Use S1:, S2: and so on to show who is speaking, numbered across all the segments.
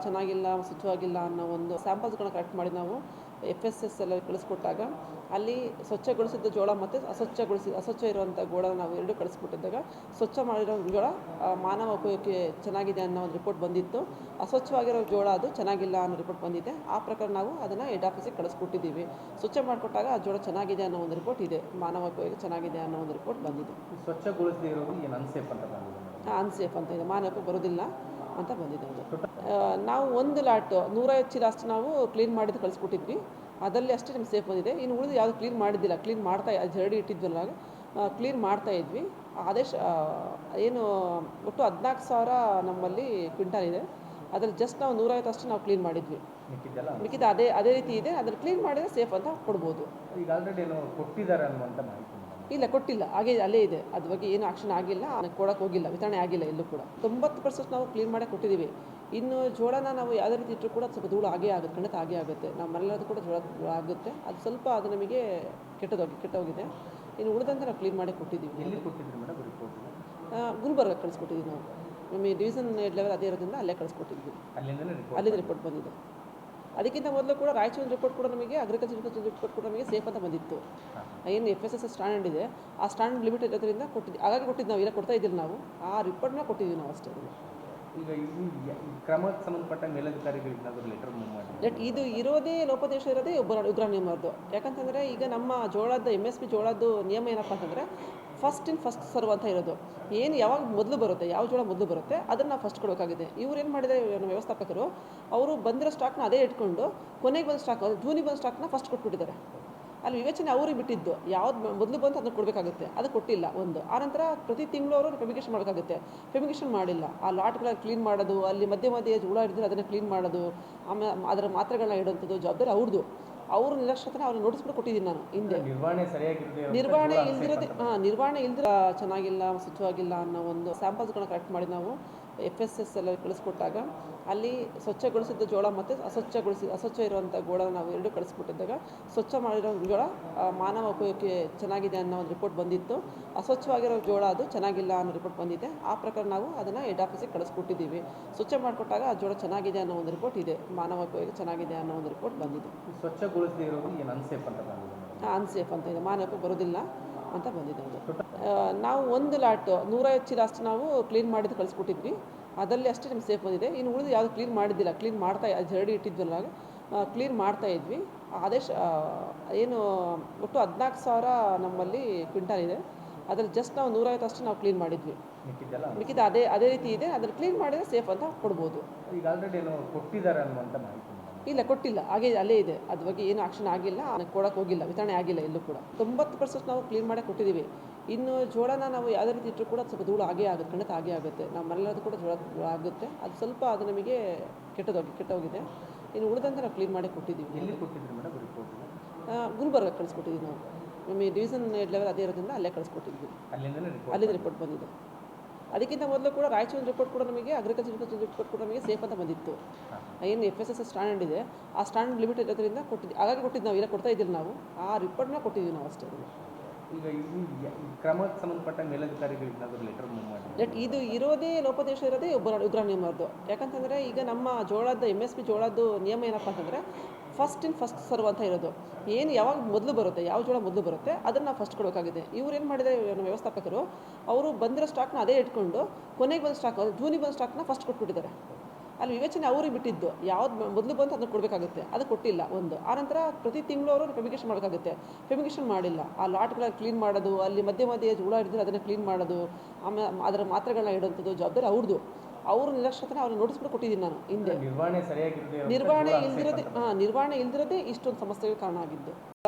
S1: ಚೆನ್ನಾಗಿಲ್ಲ, ಸ್ವಚ್ಛವಾಗಿಲ್ಲ ಅನ್ನೋ ಒಂದು ಸ್ಯಾಂಪಲ್ಸ್ಗಳನ್ನ ಕಲೆಕ್ಟ್ ಮಾಡಿ ನಾವು FSS ಎಲ್ಲ ಕಳಿಸ್ಕೊಟ್ಟಾಗ ಅಲ್ಲಿ ಸ್ವಚ್ಛಗೊಳಿಸಿದ ಜೋಳ ಮತ್ತು ಅಸ್ವಚ್ಛ ಇರುವಂಥ ಗೋಳನ ನಾವು ಎರಡೂ ಕಳಿಸ್ಕೊಟ್ಟಿದ್ದಾಗ ಸ್ವಚ್ಛ ಮಾಡಿರೋ ಜೋಳ ಮಾನವ ಉಪಯೋಗಕ್ಕೆ ಚೆನ್ನಾಗಿದೆ ಅನ್ನೋ ಒಂದು ರಿಪೋರ್ಟ್ ಬಂದಿತ್ತು. ಅಸ್ವಚ್ಛವಾಗಿರೋ ಜೋಳ ಅದು ಚೆನ್ನಾಗಿಲ್ಲ ಅನ್ನೋ ರಿಪೋರ್ಟ್ ಬಂದಿದೆ. ಆ ಪ್ರಕಾರ ನಾವು ಅದನ್ನು ಹೆಡ್ ಆಫೀಸಿಗೆ ಕಳಿಸ್ಕೊಟ್ಟಿದ್ದೀವಿ. ಸ್ವಚ್ಛ ಮಾಡಿಕೊಟ್ಟಾಗ ಆ ಜೋಳ ಚೆನ್ನಾಗಿದೆ ಅನ್ನೋ ಒಂದು ರಿಪೋರ್ಟ್ ಇದೆ, ಮಾನವ ಉಪಯೋಗ ಚೆನ್ನಾಗಿದೆ ಅನ್ನೋ ಒಂದು ರಿಪೋರ್ಟ್ ಬಂದಿದೆ.
S2: ಸ್ವಚ್ಛಗೊಳಿಸದೇ ಇರೋದು ಏನು ಅನ್ಸೇಫ್ ಅಂತ ಬಂದಿದೆ?
S1: ಅನ್ಸೇಫ್ ಅಂತ ಇದೆ, ಮಾನವಕ್ಕೆ ಬರೋದಿಲ್ಲ ಅಂತ ಬಂದಿದೆ ಅದು. ನಾವು ಒಂದು ಲಾಟ್ 150 ಚೀಲ ಅಷ್ಟು ನಾವು ಕ್ಲೀನ್ ಮಾಡಿದ್ದು ಕಳಿಸ್ಕೊಟ್ಟಿದ್ವಿ. ಅದರಲ್ಲಿ ಅಷ್ಟೇ ನಮ್ಗೆ ಸೇಫ್ ಬಂದಿದೆ. ಇನ್ನು ಉಳಿದು ಯಾವುದು ಕ್ಲೀನ್ ಮಾಡಿದ್ದಿಲ್ಲ, ಕ್ಲೀನ್ ಮಾಡ್ತಾ ಜರಡಿ ಇಟ್ಟಿದ್ವಲ್ಲ ಕ್ಲೀನ್ ಮಾಡ್ತಾ ಇದ್ವಿ. ಆದೇಶ ಏನು ಒಟ್ಟು 14,000 ನಮ್ಮಲ್ಲಿ ಕ್ವಿಂಟಾಲ್ ಇದೆ. ಅದರಲ್ಲಿ ಜಸ್ಟ್ ನಾವು 150 ಅಷ್ಟು ನಾವು ಕ್ಲೀನ್ ಮಾಡಿದ್ವಿ. ಮಿಕ್ಕಿದ ಅದೇ ರೀತಿ ಇದೆ. ಅದನ್ನು ಕ್ಲೀನ್ ಮಾಡಿದರೆ ಸೇಫ್ ಅಂತ ಕೊಡ್ಬೋದು.
S2: ಈಗ ಆಲ್ರೆಡಿ ಏನೋ ಕೊಟ್ಟಿದ್ದಾರೆ ಅನ್ನುವಂಥ ಮಾಹಿತಿ
S1: ಇಲ್ಲ, ಕೊಟ್ಟಿಲ್ಲ, ಹಾಗೆ ಅಲ್ಲೇ ಇದೆ. ಅದ್ರ ಬಗ್ಗೆ ಏನು ಆಕ್ಷನ್ ಆಗಿಲ್ಲ, ಕೊಡೋಕೆ ಹೋಗಿಲ್ಲ, ವಿತರಣೆ ಆಗಿಲ್ಲ ಎಲ್ಲೂ ಕೂಡ. 90% ನಾವು ಕ್ಲೀನ್ ಮಾಡೇ ಕೊಟ್ಟಿದ್ದೀವಿ. ಇನ್ನು ಜೋಳನ ನಾವು ಯಾವುದೇ ರೀತಿ ಇಟ್ಟರು ಕೂಡ ಸ್ವಲ್ಪ ಧೂಳು ಆಗೇ ಆಗುತ್ತೆ, ಖಂಡಿತ ಆಗೇ ಆಗುತ್ತೆ. ನಾವು ಮನೆಯಲ್ಲದು ಕೂಡ ಜೋಳ ಆಗುತ್ತೆ. ಅದು ಸ್ವಲ್ಪ ಅದು ನಮಗೆ ಕೆಟ್ಟೋಗಿದೆ. ಇನ್ನು ಉಳಿದಂತೆ ನಾವು ಕ್ಲೀನ್ ಮಾಡೇ ಕೊಟ್ಟಿದ್ದೀವಿ.
S2: ಎಲ್ಲಿ ಕೊಟ್ಟಿದ್ದೀವಿ ಮೇಡಮ್ ರಿಪೋರ್ಟ್?
S1: ಗುಲ್ಬರ್ಗ ಕಳಿಸ್ಕೊಟ್ಟಿದ್ದೀವಿ ನಾವು. ನಮಗೆ ಡಿವಿಷನ್ ಹೆಡ್ ಲೆವೆಲ್ ಅದೇ ಇರೋದ್ರಿಂದ ಅಲ್ಲೇ ಕಳಿಸ್ಕೊಟ್ಟಿದ್ವಿ. ಅಲ್ಲಿಂದ ರಿಪೋರ್ಟ್ ಬಂದಿದೆ. ಅದಕ್ಕಿಂತ ಮೊದಲು ಕೂಡ ರಾಯಚೂರು ರಿಪೋರ್ಟ್ ಕೂಡ ನಮಗೆ ಅಗ್ರಿಕಲ್ಚರ್ ರಿಪೋರ್ಟ್ ಕೂಡ ನಮಗೆ ಸೇಫ್ ಅಂತ ಬಂದಿತ್ತು. ಏನು FSS ಸ್ಟ್ಯಾಂಡರ್ಡ್ ಇದೆ, ಆ ಸ್ಟ್ಯಾಂಡರ್ಡ್ ಲಿಮಿಟ್ ಇರೋದ್ರಿಂದ ಕೊಟ್ಟಿದ್ವಿ. ಹಾಗಾಗಿ ಕೊಟ್ಟಿದ್ದು ನಾವು, ಇಲ್ಲ ಕೊಡ್ತಾ ಇದ್ದಿಲ್ಲ ನಾವು, ಆ ರಿಪೋರ್ಟ್ನ ಕೊಟ್ಟಿದ್ದೀವಿ ನಾವು ಅಷ್ಟೇ.
S2: ಈಗ ಕ್ರಮಕ್ಕೆ ಸಂಬಂಧಪಟ್ಟ ಮೇಲಧಿಕಾರಿಗಳಿಗೆ ಲೆಟರ್ ಮೂವ್ ಮಾಡಿ
S1: ಇದು ಇರೋದೇ ಲೋಪದೇಶ ಇರೋದೇ ಉಗ್ರ ನಿಯಮದ್ದು. ಯಾಕಂತಂದರೆ ಈಗ ನಮ್ಮ ಜೋಳದ MSP ಜೋಳದ್ದು ನಿಯಮ ಏನಪ್ಪ ಅಂತಂದರೆ ಫಸ್ಟ್ ಸರ್ವ್ ಅಂತ ಇರೋದು. ಏನು ಯಾವಾಗ ಮೊದಲು ಬರುತ್ತೆ, ಯಾವ ಜೋಳ ಮೊದಲು ಬರುತ್ತೆ ಅದನ್ನು ನಾವು ಫಸ್ಟ್ ಕೊಡಬೇಕಾಗಿದೆ. ಇವ್ರು ಏನು ಮಾಡಿದ್ದಾರೆ ನಮ್ಮ ವ್ಯವಸ್ಥಾಪಕರು, ಅವರು ಬಂದಿರೋ ಸ್ಟಾಕ್ನ ಅದೇ ಇಟ್ಕೊಂಡು ಕೊನೆಗೆ ಬಂದ ಸ್ಟಾಕ್, ಜೂನಿಗೆ ಬಂದ ಸ್ಟಾಕ್ನ ಫಸ್ಟ್ ಕೊಟ್ಬಿಟ್ಟಿದ್ದಾರೆ. ಅಲ್ಲಿ ವಿವೇಚನೆ ಅವ್ರಿಗೆ ಬಿಟ್ಟಿದ್ದು, ಯಾವ್ದು ಮೊದಲು ಬಂತು ಅದನ್ನು ಕೊಡಬೇಕಾಗುತ್ತೆ, ಅದು ಕೊಟ್ಟಿಲ್ಲ ಒಂದು. ಆನಂತರ ಪ್ರತಿ ತಿಂಗಳು ಅವರು ಫೆಮಿಗೇಷನ್ ಮಾಡಬೇಕಾಗುತ್ತೆ, ಫೆಮಿಗೇಷನ್ ಮಾಡಿಲ್ಲ. ಆ ಲಾಟ್ಗಳನ್ನ ಕ್ಲೀನ್ ಮಾಡೋದು, ಅಲ್ಲಿ ಮಧ್ಯೆ ಜೋಳ ಹಿಡಿದ್ರೆ ಅದನ್ನು ಕ್ಲೀನ್ ಮಾಡೋದು, ಆಮೇಲೆ ಅದರ ಮಾತ್ರೆಗಳನ್ನ ಇಡೋಂಥದ್ದು ಜವಾಬ್ದಾರಿ ಅವ್ರದ್ದು. ಅವರು ನಿರ್ಲಕ್ಷ್ಯತೆ ಅವ್ರಿಗೆ ನೋಟಿಸ್ ಕೂಡ ಕೊಟ್ಟಿದ್ದೀನಿ ನಾನು ಹಿಂದೆ. ನಿರ್ವಹಣೆ ಇಲ್ದಿರ ಚೆನ್ನಾಗಿಲ್ಲ, ಸ್ವಚ್ಛವಾಗಿಲ್ಲ ಅನ್ನೋ ಒಂದು ಸ್ಯಾಂಪಲ್ಸ್ಗಳನ್ನ ಕಲೆಕ್ಟ್ ಮಾಡಿ ನಾವು FSS ಎಲ್ಲ ಕಳಿಸ್ಕೊಟ್ಟಾಗ ಅಲ್ಲಿ ಸ್ವಚ್ಛಗೊಳಿಸಿದ ಜೋಳ ಮತ್ತು ಅಸ್ವಚ್ಛ ಇರುವಂಥ ಗೋಳನ ನಾವು ಎರಡೂ ಕಳಿಸ್ಕೊಟ್ಟಿದ್ದಾಗ ಸ್ವಚ್ಛ ಮಾಡಿರೋ ಜೋಳ ಮಾನವ ಉಪಯೋಗಕ್ಕೆ ಚೆನ್ನಾಗಿದೆ ಅನ್ನೋ ಒಂದು ರಿಪೋರ್ಟ್ ಬಂದಿತ್ತು. ಅಸ್ವಚ್ಛವಾಗಿರೋ ಜೋಳ ಅದು ಚೆನ್ನಾಗಿಲ್ಲ ಅನ್ನೋ ರಿಪೋರ್ಟ್ ಬಂದಿದೆ. ಆ ಪ್ರಕಾರ ನಾವು ಅದನ್ನು ಹೆಡ್ ಆಫೀಸಿಗೆ ಕಳಿಸ್ಕೊಟ್ಟಿದ್ದೀವಿ. ಸ್ವಚ್ಛ ಮಾಡಿಕೊಟ್ಟಾಗ ಆ ಜೋಳ ಚೆನ್ನಾಗಿದೆ ಅನ್ನೋ ಒಂದು ರಿಪೋರ್ಟ್ ಇದೆ, ಮಾನವ ಉಪಯೋಗ ಚೆನ್ನಾಗಿದೆ ಅನ್ನೋ ಒಂದು ರಿಪೋರ್ಟ್ ಬಂದಿದೆ.
S2: ಸ್ವಚ್ಛಗೊಳಿಸದೇ ಇರೋದು ಏನು ಅನ್ಸೇಫ್ ಅಂತ ಬಂದಿದೆ?
S1: ಅನ್ಸೇಫ್ ಅಂತ ಇದೆ, ಮಾನವಕ್ಕೆ ಬರೋದಿಲ್ಲ ಅಂತ ಬಂದಿದೆ ಅದು. ನಾವು ಒಂದು ಲಾಟ್ 150 ಚೀಲ ಅಷ್ಟು ನಾವು ಕ್ಲೀನ್ ಮಾಡಿದ್ದು ಕಳಿಸ್ಕೊಟ್ಟಿದ್ವಿ. ಅದರಲ್ಲಿ ಅಷ್ಟೇ ನಮ್ಗೆ ಸೇಫ್ ಬಂದಿದೆ. ಇನ್ನು ಉಳಿದು ಯಾವುದು ಕ್ಲೀನ್ ಮಾಡಿದ್ದಿಲ್ಲ, ಕ್ಲೀನ್ ಮಾಡ್ತಾ ಜರಡಿ ಇಟ್ಟಿದ್ವಲ್ಲ ಕ್ಲೀನ್ ಮಾಡ್ತಾ ಇದ್ವಿ. ಆದೇಶ ಏನು ಒಟ್ಟು 14,000 ನಮ್ಮಲ್ಲಿ ಕ್ವಿಂಟಾಲ್ ಇದೆ. ಅದರಲ್ಲಿ ಜಸ್ಟ್ ನಾವು 150 ಅಷ್ಟು ನಾವು ಕ್ಲೀನ್ ಮಾಡಿದ್ವಿ. ಮಿಕ್ಕಿದ ಅದೇ ರೀತಿ ಇದೆ. ಅದನ್ನು ಕ್ಲೀನ್ ಮಾಡಿದರೆ ಸೇಫ್ ಅಂತ ಕೊಡ್ಬೋದು.
S2: ಈಗ ಆಲ್ರೆಡಿ ಏನೋ ಕೊಟ್ಟಿದ್ದಾರೆ ಅನ್ನುವಂಥ ಮಾಹಿತಿ
S1: ಇಲ್ಲ, ಕೊಟ್ಟಿಲ್ಲ, ಹಾಗೆ ಅಲ್ಲೇ ಇದೆ. ಅದ್ರ ಬಗ್ಗೆ ಏನು ಆಕ್ಷನ್ ಆಗಿಲ್ಲ, ಕೊಡೋಕೆ ಹೋಗಿಲ್ಲ, ವಿತರಣೆ ಆಗಿಲ್ಲ ಎಲ್ಲೂ ಕೂಡ. 90% ನಾವು ಕ್ಲೀನ್ ಮಾಡೇ ಕೊಟ್ಟಿದ್ದೀವಿ. ಇನ್ನು ಜೋಳನ ನಾವು ಯಾವುದೇ ರೀತಿ ಇಟ್ಟರು ಕೂಡ ಸ್ವಲ್ಪ ಧೂಳು ಆಗೇ ಆಗುತ್ತೆ, ಖಂಡಿತ ಆಗೇ ಆಗುತ್ತೆ. ನಾವು ಮನೆಯಲ್ಲದು ಕೂಡ ಜೋಳ ಆಗುತ್ತೆ. ಅದು ಸ್ವಲ್ಪ ಅದು ನಮಗೆ ಕೆಟ್ಟೋಗಿದೆ. ಇನ್ನು ಉಳಿದಂತೆ ನಾವು ಕ್ಲೀನ್ ಮಾಡೇ ಕೊಟ್ಟಿದ್ದೀವಿ.
S2: ಎಲ್ಲಿ ಕೊಟ್ಟಿದ್ದೀವಿ ಮೇಡಮ್ ರಿಪೋರ್ಟ್?
S1: ಗುಲ್ಬರ್ಗ ಕಳಿಸ್ಕೊಟ್ಟಿದ್ದೀವಿ ನಾವು. ನಮಗೆ ಡಿವಿಷನ್ ಹೆಡ್ ಲೆವೆಲ್ ಅದೇ ಇರೋದ್ರಿಂದ ಅಲ್ಲೇ ಕಳಿಸ್ಕೊಟ್ಟಿದ್ವಿ. ಅಲ್ಲಿಂದ ರಿಪೋರ್ಟ್ ಬಂದಿದೆ. ಅದಕ್ಕಿಂತ ಮೊದಲು ಕೂಡ ರಾಯಚೂರು ರಿಪೋರ್ಟ್ ಕೂಡ ನಮಗೆ ಅಗ್ರಿಕಲ್ಚರ್ ರಿಪೋರ್ಟ್ ಕೂಡ ನಮಗೆ ಸೇಫ್ ಅಂತ ಬಂದಿತ್ತು. ಏನು FSS ಸ್ಟ್ಯಾಂಡರ್ಡ್ ಇದೆ, ಆ ಸ್ಟ್ಯಾಂಡರ್ಡ್ ಲಿಮಿಟ್ ಇರೋದ್ರಿಂದ ಹಾಗಾಗಿ ಕೊಟ್ಟಿದ್ದು ನಾವು, ಇಲ್ಲ ಕೊಡ್ತಾ ಇದ್ದಿಲ್ಲ ನಾವು, ಆ ರಿಪೋರ್ಟ್ನ ಕೊಟ್ಟಿದ್ದೀವಿ ನಾವು ಅಷ್ಟೇ.
S2: ಈಗ ಕ್ರಮಕ್ಕೆ ಸಂಬಂಧಪಟ್ಟ ಮೇಲಧಿಕಾರಿಗಳಿಗೆ ಲೆಟರ್ ಮೂವ್ ಮಾಡಿ
S1: ಇದು ಇರೋದೇ ಲೋಪದೇಶ ಇರೋದೇ ಉಗ್ರ ನಿಯಮದ್ದು. ಯಾಕಂತಂದರೆ ಈಗ ನಮ್ಮ ಜೋಳದ MSP ಜೋಳದ್ದು ನಿಯಮ ಏನಪ್ಪ ಅಂತಂದರೆ ಫಸ್ಟ್ ಸರ್ವ್ ಅಂತ ಇರೋದು. ಏನು ಯಾವಾಗ ಮೊದಲು ಬರುತ್ತೆ, ಯಾವ ಜೋಳ ಮೊದಲು ಬರುತ್ತೆ ಅದನ್ನು ನಾವು ಫಸ್ಟ್ ಕೊಡಬೇಕಾಗಿದೆ. ಇವ್ರು ಏನು ಮಾಡಿದ್ದಾರೆ ನಮ್ಮ ವ್ಯವಸ್ಥಾಪಕರು, ಅವರು ಬಂದಿರೋ ಸ್ಟಾಕ್ನ ಅದೇ ಇಟ್ಕೊಂಡು ಕೊನೆಗೆ ಬಂದ ಸ್ಟಾಕ್, ಜೂನಿಗೆ ಬಂದ ಸ್ಟಾಕ್ನ ಫಸ್ಟ್ ಕೊಟ್ಬಿಟ್ಟಿದ್ದಾರೆ. ಅಲ್ಲಿ ವಿವೇಚನೆ ಅವ್ರಿಗೆ ಬಿಟ್ಟಿದ್ದು, ಯಾವ್ದು ಮೊದಲು ಬಂತು ಅದನ್ನು ಕೊಡಬೇಕಾಗುತ್ತೆ, ಅದು ಕೊಟ್ಟಿಲ್ಲ ಒಂದು. ಆನಂತರ ಪ್ರತಿ ತಿಂಗಳು ಅವರು ಫೆಮಿಗೇಷನ್ ಮಾಡಬೇಕಾಗುತ್ತೆ, ಫೆಮಿಗೇಷನ್ ಮಾಡಿಲ್ಲ. ಆ ಲಾಟ್ಗಳನ್ನ ಕ್ಲೀನ್ ಮಾಡೋದು, ಅಲ್ಲಿ ಮಧ್ಯೆ ಜೋಳ ಹಿಡಿದ್ರೆ ಅದನ್ನು ಕ್ಲೀನ್ ಮಾಡೋದು, ಆಮೇಲೆ ಅದರ ಮಾತ್ರೆಗಳನ್ನ ಇಡೋಂಥದ್ದು ಜವಾಬ್ದಾರಿ ಅವ್ರದ್ದು. ಅವರು ನಿರ್ಲಕ್ಷ್ಯತೆ ಅವ್ರಿಗೆ ನೋಟಿಸ್ ಕೂಡ ಕೊಟ್ಟಿದ್ದೀನಿ ನಾನು ಹಿಂದೆ. ನಿರ್ವಹಣೆ ಇಲ್ದಿರೋದೇ ಇಷ್ಟೊಂದು ಸಮಸ್ಯೆಗೆ ಕಾರಣ ಆಗಿದ್ದು.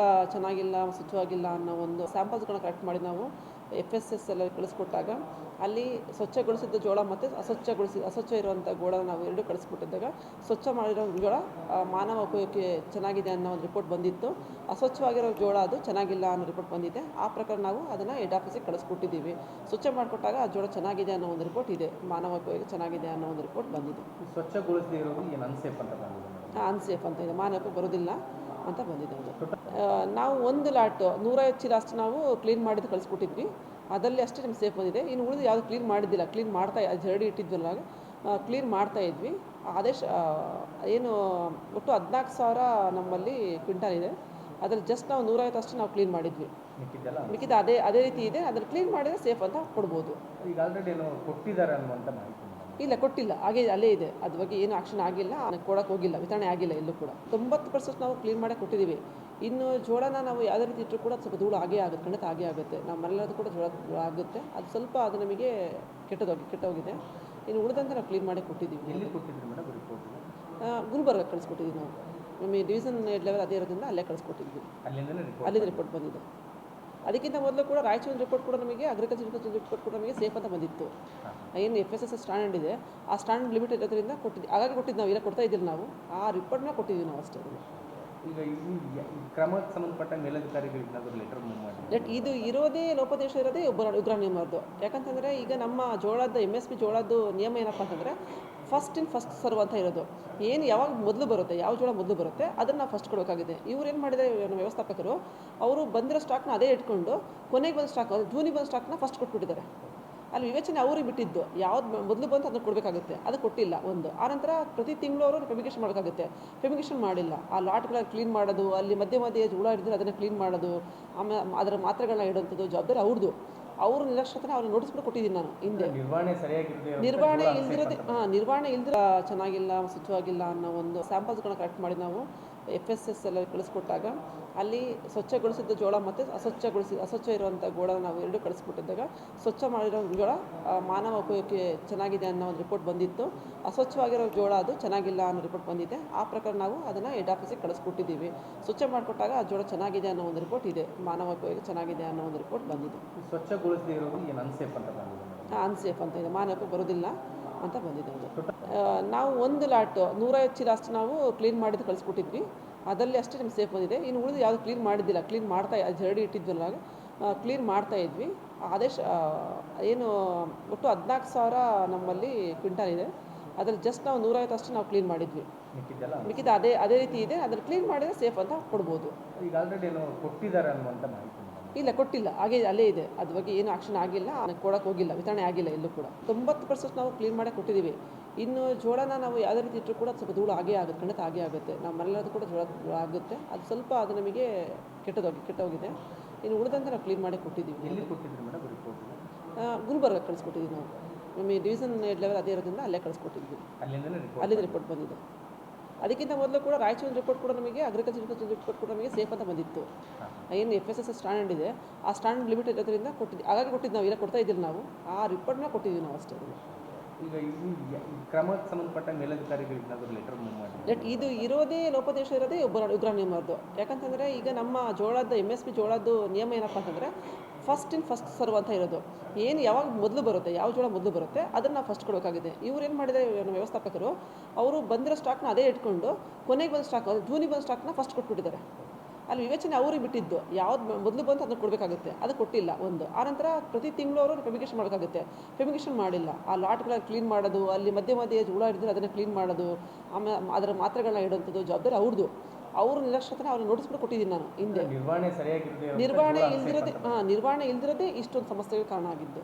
S1: ಚೆನ್ನಾಗಿಲ್ಲ, ಸ್ವಚ್ಛವಾಗಿಲ್ಲ ಅನ್ನೋ ಒಂದು ಸ್ಯಾಂಪಲ್ಸ್ಗಳನ್ನ ಕಲೆಕ್ಟ್ ಮಾಡಿ ನಾವು FSS ಎಲ್ಲ ಕಳಿಸ್ಕೊಟ್ಟಾಗ ಅಲ್ಲಿ ಸ್ವಚ್ಛಗೊಳಿಸಿದ ಜೋಳ ಮತ್ತು ಅಸ್ವಚ್ಛ ಇರುವಂಥ ಗೋಳನ ನಾವು ಎರಡೂ ಕಳಿಸ್ಕೊಟ್ಟಿದ್ದಾಗ ಸ್ವಚ್ಛ ಮಾಡಿರೋ ಜೋಳ ಮಾನವ ಉಪಯೋಗಕ್ಕೆ ಚೆನ್ನಾಗಿದೆ ಅನ್ನೋ ಒಂದು ರಿಪೋರ್ಟ್ ಬಂದಿತ್ತು. ಅಸ್ವಚ್ಛವಾಗಿರೋ ಜೋಳ ಅದು ಚೆನ್ನಾಗಿಲ್ಲ ಅನ್ನೋ ರಿಪೋರ್ಟ್ ಬಂದಿದೆ. ಆ ಪ್ರಕಾರ ನಾವು ಅದನ್ನು ಹೆಡ್ ಆಫೀಸಿಗೆ ಕಳಿಸ್ಕೊಟ್ಟಿದ್ದೀವಿ. ಸ್ವಚ್ಛ ಮಾಡಿಕೊಟ್ಟಾಗ ಆ ಜೋಳ ಚೆನ್ನಾಗಿದೆ ಅನ್ನೋ ಒಂದು ರಿಪೋರ್ಟ್ ಇದೆ, ಮಾನವ ಉಪಯೋಗ ಚೆನ್ನಾಗಿದೆ ಅನ್ನೋ ಒಂದು ರಿಪೋರ್ಟ್ ಬಂದಿದೆ.
S2: ಸ್ವಚ್ಛಗೊಳಿಸದೇ ಇರೋದು ಏನು ಅನ್ಸೇಫ್ ಅಂತ ಬಂದಿದೆ?
S1: ಅನ್ಸೇಫ್ ಅಂತ ಇದೆ, ಮಾನವಕ್ಕೆ ಬರೋದಿಲ್ಲ ಅಂತ ಬಂದಿದೆ ಅದು. ನಾವು ಒಂದು ಲಾಟ್ 150 ಚೀಲ ಅಷ್ಟು ನಾವು ಕ್ಲೀನ್ ಮಾಡಿದ್ದು ಕಳಿಸ್ಕೊಟ್ಟಿದ್ವಿ. ಅದರಲ್ಲಿ ಅಷ್ಟೇ ನಮ್ಗೆ ಸೇಫ್ ಬಂದಿದೆ. ಇನ್ನು ಉಳಿದು ಯಾವುದು ಕ್ಲೀನ್ ಮಾಡಿದ್ದಿಲ್ಲ, ಕ್ಲೀನ್ ಮಾಡ್ತಾ ಜರಡಿ ಇಟ್ಟಿದ್ವಲ್ಲ ಕ್ಲೀನ್ ಮಾಡ್ತಾ ಇದ್ವಿ. ಆದೇಶ ಏನು ಒಟ್ಟು 14,000 ನಮ್ಮಲ್ಲಿ ಕ್ವಿಂಟಾಲ್ ಇದೆ. ಅದ್ರಲ್ಲಿ ಜಸ್ಟ್ ನಾವು 150 ಅಷ್ಟು ನಾವು ಕ್ಲೀನ್ ಮಾಡಿದ್ವಿ.
S2: ಮಿಕ್ಕಿದ್ದೆಲ್ಲ
S1: ಮಿಕ್ಕಿದ ಅದೇ ರೀತಿ ಇದೆ. ಅದನ್ನು ಕ್ಲೀನ್ ಮಾಡಿದರೆ ಸೇಫ್ ಅಂತ ಕೊಡ್ಬೋದು.
S2: ಈಗ ಆಲ್ರೆಡಿ ಏನೋ ಕೊಟ್ಟಿದ್ದಾರೆ ಅನ್ನುವಂಥ ಮಾಹಿತಿ ಇದೆ.
S1: ಇಲ್ಲ, ಕೊಟ್ಟಿಲ್ಲ, ಹಾಗೆ ಅಲ್ಲೇ ಇದೆ. ಅದ್ರ ಬಗ್ಗೆ ಏನು ಆಕ್ಷನ್ ಆಗಿಲ್ಲ, ಕೊಡೋಕೆ ಹೋಗಿಲ್ಲ, ವಿತರಣೆ ಆಗಿಲ್ಲ ಎಲ್ಲೂ ಕೂಡ. 90% ನಾವು ಕ್ಲೀನ್ ಮಾಡೇ ಕೊಟ್ಟಿದ್ದೀವಿ. ಇನ್ನು ಜೋಳನ ನಾವು ಯಾವುದೇ ರೀತಿ ಇಟ್ಟರು ಕೂಡ ಸ್ವಲ್ಪ ಧೂಳು ಆಗೇ ಆಗುತ್ತೆ, ಖಂಡಿತ ಆಗೇ ಆಗುತ್ತೆ. ನಾವು ಮನೆಯಲ್ಲದು ಕೂಡ ಜೋಳ ಆಗುತ್ತೆ. ಅದು ಸ್ವಲ್ಪ ಅದು ನಮಗೆ ಕೆಟ್ಟೋಗಿದೆ. ಇನ್ನು ಉಳಿದಂತೆ ನಾವು ಕ್ಲೀನ್ ಮಾಡಿ ಕೊಟ್ಟಿದ್ದೀವಿ.
S2: ಎಲ್ಲಿ ಕೊಟ್ಟಿದ್ರಿ ಮೇಡಮ್ ರಿಪೋರ್ಟ್?
S1: ಗುಲ್ಬರ್ಗ ಕಳಿಸ್ಕೊಟ್ಟಿದ್ದೀವಿ ನಾವು. ನಮಗೆ ಡಿವಿಷನ್ ಹೆಡ್ ಲೆವೆಲ್ ಅದೇ ಇರೋದ್ರಿಂದ ಅಲ್ಲೇ ಕಳಿಸ್ಕೊಟ್ಟಿದ್ವಿ. ಅಲ್ಲಿಂದ ರಿಪೋರ್ಟ್ ಬಂದಿದೆ. ಅದಕ್ಕಿಂತ ಮೊದಲು ಕೂಡ ರಾಯಚೂರು ರಿಪೋರ್ಟ್ ಕೂಡ ನಮಗೆ ಅಗ್ರಿಕಲ್ಚರ್ ರಿಪೋರ್ಟ್ ಕೂಡ ನಮಗೆ ಸೇಫ್ ಅಂತ ಬಂದಿತ್ತು. ಏನು FSS ಸ್ಟ್ಯಾಂಡರ್ಡ್ ಇದೆ, ಆ ಸ್ಟ್ಯಾಂಡರ್ಡ್ ಲಿಮಿಟ್ ಇರೋದ್ರಿಂದ ಕೊಟ್ಟಿದ್ವಿ. ಹಾಗಾಗಿ ಕೊಟ್ಟಿದ್ದು ನಾವು, ಇಲ್ಲ ಕೊಡ್ತಾ ಇದ್ದಿಲ್ಲ ನಾವು. ಆ ರಿಪೋರ್ಟ್ನ ಕೊಟ್ಟಿದ್ದೀವಿ ನಾವು ಅಷ್ಟೇ.
S2: ಈಗ ಈ ಕ್ರಮಕ್ಕೆ ಸಂಬಂಧಪಟ್ಟ ಮೇಲಧಿಕಾರಿಗಳಿಗೆ ಏನಾದರೂ ಲೆಟರ್ ಮೂವ್ ಮಾಡಿ
S1: ಇದು ಇರೋದೇ ಲೋಪದೇಶ ಇರೋದೇ ಉಗ್ರ ನಿಯಮದ್ದು. ಯಾಕಂತಂದರೆ ಈಗ ನಮ್ಮ ಜೋಳದ MSP ಜೋಳದ್ದು ನಿಯಮ ಏನಪ್ಪ ಅಂತಂದರೆ ಫಸ್ಟ್ ಇನ್ ಫಸ್ಟ್ ಸರ್ವ್ ಅಂತ ಇರೋದು. ಏನು ಯಾವಾಗ ಮೊದಲು ಬರುತ್ತೆ, ಯಾವ ಜೋಳ ಮೊದಲು ಬರುತ್ತೆ ಅದನ್ನು ನಾವು ಫಸ್ಟ್ ಕೊಡಬೇಕಾಗಿದೆ. ಇವ್ರು ಏನು ಮಾಡಿದ್ದಾರೆ ನಮ್ಮ ವ್ಯವಸ್ಥಾಪಕರು, ಅವರು ಬಂದಿರೋ ಸ್ಟಾಕ್ನ ಅದೇ ಇಟ್ಕೊಂಡು ಕೊನೆಗೆ ಬಂದ ಸ್ಟಾಕ್, ಜೂನಿಗೆ ಬಂದ ಸ್ಟಾಕ್ನ ಫಸ್ಟ್ ಕೊಟ್ಬಿಟ್ಟಿದ್ದಾರೆ. ಅಲ್ಲಿ ವಿವೇಚನೆ ಅವ್ರಿಗೆ ಬಿಟ್ಟಿದ್ದು, ಯಾವ್ದು ಮೊದಲು ಬಂತು ಅದನ್ನು ಕೊಡಬೇಕಾಗುತ್ತೆ, ಅದು ಕೊಟ್ಟಿಲ್ಲ ಒಂದು. ಆನಂತರ ಪ್ರತಿ ತಿಂಗಳು ಅವರು ಫೆಮಿಗೇಷನ್ ಮಾಡೋಕ್ಕಾಗುತ್ತೆ, ಫೆಮಿಗೇಷನ್ ಮಾಡಿಲ್ಲ. ಆ ಲಾಟ್ಗಳ ಕ್ಲೀನ್ ಮಾಡೋದು, ಅಲ್ಲಿ ಮಧ್ಯೆ ಹುಳ ಹಿಡಿದ್ರೆ ಅದನ್ನು ಕ್ಲೀನ್ ಮಾಡೋದು, ಆಮೇಲೆ ಅದರ ಮಾತ್ರೆಗಳನ್ನ ಇಡುವಂಥದ್ದು ಜವಾಬ್ದಾರಿ ಅವ್ರದ್ದು. ಅವರು ನಿರ್ಲಕ್ಷ್ಯತನ ಅವ್ರಿಗೆ ನೋಟಿಸ್ ಕೂಡ ಕೊಟ್ಟಿದ್ದೀನಿ ನಾನು ಹಿಂದೆ. ನಿರ್ವಹಣೆ ಇಲ್ದಿರ ಚೆನ್ನಾಗಿಲ್ಲ, ಸ್ವಚ್ಛವಾಗಿಲ್ಲ ಅನ್ನೋ ಒಂದು ಸ್ಯಾಂಪಲ್ಸ್ಗಳನ್ನ ಕಲೆಕ್ಟ್ ಮಾಡಿ ನಾವು FSS ಎಲ್ಲ ಕಳಿಸ್ಕೊಟ್ಟಾಗ ಅಲ್ಲಿ ಸ್ವಚ್ಛಗೊಳಿಸಿದ ಜೋಳ ಮತ್ತು ಅಸ್ವಚ್ಛ ಇರುವಂಥ ಗೋಳ ನಾವು ಎರಡೂ ಕಳಿಸ್ಕೊಟ್ಟಿದ್ದಾಗ ಸ್ವಚ್ಛ ಮಾಡಿರೋ ಜೋಳ ಮಾನವ ಉಪಯೋಗಕ್ಕೆ ಚೆನ್ನಾಗಿದೆ ಅನ್ನೋ ಒಂದು ರಿಪೋರ್ಟ್ ಬಂದಿತ್ತು. ಅಸ್ವಚ್ಛವಾಗಿರೋ ಜೋಳ ಅದು ಚೆನ್ನಾಗಿಲ್ಲ ಅನ್ನೋ ರಿಪೋರ್ಟ್ ಬಂದಿದೆ. ಆ ಪ್ರಕಾರ ನಾವು ಅದನ್ನು ಹೆಡ್ ಆಫೀಸಿಗೆ ಕಳಿಸ್ಕೊಟ್ಟಿದ್ದೀವಿ. ಸ್ವಚ್ಛ ಮಾಡಿಕೊಟ್ಟಾಗ ಆ ಜೋಳ ಚೆನ್ನಾಗಿದೆ ಅನ್ನೋ ಒಂದು ರಿಪೋರ್ಟ್ ಇದೆ, ಮಾನವ ಉಪಯೋಗ ಚೆನ್ನಾಗಿದೆ ಅನ್ನೋ ಒಂದು ರಿಪೋರ್ಟ್ ಬಂದಿದೆ.
S2: ಸ್ವಚ್ಛಗೊಳಿಸದೇ ಇರೋದು ಏನು ಅನ್ಸೇಫ್ ಅಂತ ಬಂದಿದೆ?
S1: ಅನ್ಸೇಫ್ ಅಂತ ಇದೆ, ಮಾನವಕ್ಕೆ ಬರೋದಿಲ್ಲ ಅಂತ ಬಂದಿದೆ. ನಾವು ಒಂದು ಲಾಟ್ 150 ಚೀಲ ಅಷ್ಟು ನಾವು ಕ್ಲೀನ್ ಮಾಡಿದ್ದು ಕಳಿಸ್ಕೊಟ್ಟಿದ್ವಿ. ಅದರಲ್ಲಿ ಅಷ್ಟೇ ನಮ್ಗೆ ಸೇಫ್ ಬಂದಿದೆ. ಇನ್ನು ಉಳಿದು ಯಾವುದು ಕ್ಲೀನ್ ಮಾಡಿದ್ದಿಲ್ಲ, ಕ್ಲೀನ್ ಮಾಡ್ತಾ ರೆಡಿ ಇಟ್ಟಿದ್ವಲ್ಲ, ಕ್ಲೀನ್ ಮಾಡ್ತಾ ಇದ್ವಿ. ಆದೇಶ ಏನು ಒಟ್ಟು 14,000 ನಮ್ಮಲ್ಲಿ ಕ್ವಿಂಟಾಲ್ ಇದೆ. ಅದರಲ್ಲಿ ಜಸ್ಟ್ ನಾವು 150 ಅಷ್ಟು ನಾವು ಕ್ಲೀನ್ ಮಾಡಿದ್ವಿ. ಮಿಕ್ಕಿದ ಅದೇ ರೀತಿ ಇದೆ. ಅದನ್ನು ಕ್ಲೀನ್ ಮಾಡಿದರೆ ಸೇಫ್ ಅಂತ ಕೊಡ್ಬೋದು.
S2: ಈಗ ಆಲ್ರೆಡಿ ಏನೋ ಕೊಟ್ಟಿದ್ದಾರೆ ಅನ್ನುವಂಥ ಮಾಹಿತಿ ಇದೆ.
S1: ಇಲ್ಲ, ಕೊಟ್ಟಿಲ್ಲ, ಹಾಗೆ ಅಲ್ಲೇ ಇದೆ. ಅದ್ರ ಬಗ್ಗೆ ಏನು ಆಕ್ಷನ್ ಆಗಿಲ್ಲ, ಕೊಡೋಕೆ ಹೋಗಿಲ್ಲ, ವಿತರಣೆ ಆಗಿಲ್ಲ ಎಲ್ಲೂ ಕೂಡ. 90% ನಾವು ಕ್ಲೀನ್ ಮಾಡೇ ಕೊಟ್ಟಿದ್ದೀವಿ. ಇನ್ನು ಜೋಳನ ನಾವು ಯಾವುದೇ ರೀತಿ ಇಟ್ಟರು ಕೂಡ ಸ್ವಲ್ಪ ಧೂಳು ಆಗೇ ಆಗುತ್ತೆ, ಖಂಡಿತ ಆಗೇ ಆಗುತ್ತೆ. ನಾವು ಮನೆಯಲ್ಲದು ಕೂಡ ಜೋಳ ಆಗುತ್ತೆ. ಅದು ಸ್ವಲ್ಪ ಅದು ನಮಗೆ ಕೆಟ್ಟೋಗಿದೆ. ಇನ್ನು ಉಳಿದಂತೆ ನಾವು ಕ್ಲೀನ್ ಮಾಡಿ ಕೊಟ್ಟಿದ್ದೀವಿ.
S2: ಎಲ್ಲಿ ಕೊಟ್ಟಿದ್ರಿ ಮೇಡಮ್ ರಿಪೋರ್ಟ್?
S1: ಗುಲ್ಬರ್ಗ ಕಳಿಸ್ಕೊಟ್ಟಿದ್ದೀವಿ ನಾವು. ನಮಗೆ ಡಿವಿಷನ್ ಹೆಡ್ ಲೆವೆಲ್ ಅದೇ ಇರೋದ್ರಿಂದ ಅಲ್ಲೇ ಕಳಿಸ್ಕೊಟ್ಟಿದ್ವಿ. ಅಲ್ಲಿಂದ ರಿಪೋರ್ಟ್ ಬಂದಿದೆ. ಅದಕ್ಕಿಂತ ಮೊದಲು ಕೂಡ ರಾಯಚೂರು ರಿಪೋರ್ಟ್ ಕೂಡ ನಮಗೆ ಅಗ್ರಿಕಲ್ಚರ್ ರಿಪೋರ್ಟ್ ಕೂಡ ನಮಗೆ ಸೇಫ್ ಅಂತ ಬಂದಿತ್ತು. ಏನು FSS ಸ್ಟ್ಯಾಂಡರ್ಡ್ ಇದೆ, ಆ ಸ್ಟ್ಯಾಂಡರ್ಡ್ ಲಿಮಿಟ್ ಇರೋದ್ರಿಂದ ಹಾಗಾಗಿ ಕೊಟ್ಟಿದ್ದು ನಾವು, ಇಲ್ಲ ಕೊಡ್ತಾ ಇದ್ದಿಲ್ಲ ನಾವು. ಆ ರಿಪೋರ್ಟ್ನ ಕೊಟ್ಟಿದ್ದೀವಿ ನಾವು ಅಷ್ಟೇ.
S2: ಈಗ ಈ ಕ್ರಮಕ್ಕೆ ಸಂಬಂಧಪಟ್ಟ ಮೇಲಧಿಕಾರಿಗಳಿಗೆ ಏನಾದರೂ ಲೆಟರ್ ಮೂವ್ ಮಾಡಿ
S1: ಇದು ಇರೋದೇ ಲೋಪದೇಶ ಇರೋದೇ ಉಗ್ರ ನಿಯಮದ್ದು. ಯಾಕಂತಂದರೆ ಈಗ ನಮ್ಮ ಜೋಳದ MSP ಜೋಳದ್ದು ನಿಯಮ ಏನಪ್ಪ ಅಂತಂದರೆ ಫಸ್ಟ್ ಇನ್ ಫಸ್ಟ್ ಸರ್ವ್ ಅಂತ ಇರೋದು. ಏನು ಯಾವಾಗ ಮೊದಲು ಬರುತ್ತೆ, ಯಾವ ಜೋಳ ಮೊದಲು ಬರುತ್ತೆ ಅದನ್ನು ನಾವು ಫಸ್ಟ್ ಕೊಡಬೇಕಾಗಿದೆ. ಇವ್ರು ಏನು ಮಾಡಿದ್ದಾರೆ ನಮ್ಮ ವ್ಯವಸ್ಥಾಪಕರು, ಅವರು ಬಂದಿರೋ ಸ್ಟಾಕ್ನ ಅದೇ ಇಟ್ಕೊಂಡು ಕೊನೆಗೆ ಬಂದ ಸ್ಟಾಕ್, ಜೂನಿಗೆ ಬಂದ ಸ್ಟಾಕ್ನ ಫಸ್ಟ್ ಕೊಟ್ಬಿಟ್ಟಿದ್ದಾರೆ. ಅಲ್ಲಿ ವಿವೇಚನೆ ಅವ್ರಿಗೆ ಬಿಟ್ಟಿದ್ದು, ಯಾವ್ದು ಮೊದಲು ಬಂತು ಅದನ್ನು ಕೊಡಬೇಕಾಗುತ್ತೆ, ಅದು ಕೊಟ್ಟಿಲ್ಲ ಒಂದು. ಆನಂತರ ಪ್ರತಿ ತಿಂಗಳು ಅವರು ಫೆಮಿಗೇಷನ್ ಮಾಡೋಕ್ಕಾಗುತ್ತೆ, ಫೆಮಿಗೇಷನ್ ಮಾಡಿಲ್ಲ. ಆ ಲಾಟ್ಗಳ ಕ್ಲೀನ್ ಮಾಡೋದು, ಅಲ್ಲಿ ಮಧ್ಯೆ ಹುಳ ಹಿಡಿದ್ರೆ ಅದನ್ನು ಕ್ಲೀನ್ ಮಾಡೋದು, ಆಮೇಲೆ ಅದರ ಮಾತ್ರೆಗಳನ್ನ ಇಡುವಂಥದ್ದು ಜವಾಬ್ದಾರಿ ಅವ್ರದ್ದು. ಅವರು ನಿರ್ಲಕ್ಷ್ಯತನ ಅವ್ರಿಗೆ ನೋಟಿಸ್ ಕೂಡ ಕೊಟ್ಟಿದ್ದೀನಿ ನಾನು ಹಿಂದೆ. ನಿರ್ವಹಣೆ ಇಲ್ದಿರೋದೇ ಇಷ್ಟೊಂದು ಸಮಸ್ಯೆಗೆ ಕಾರಣ ಆಗಿದ್ದು.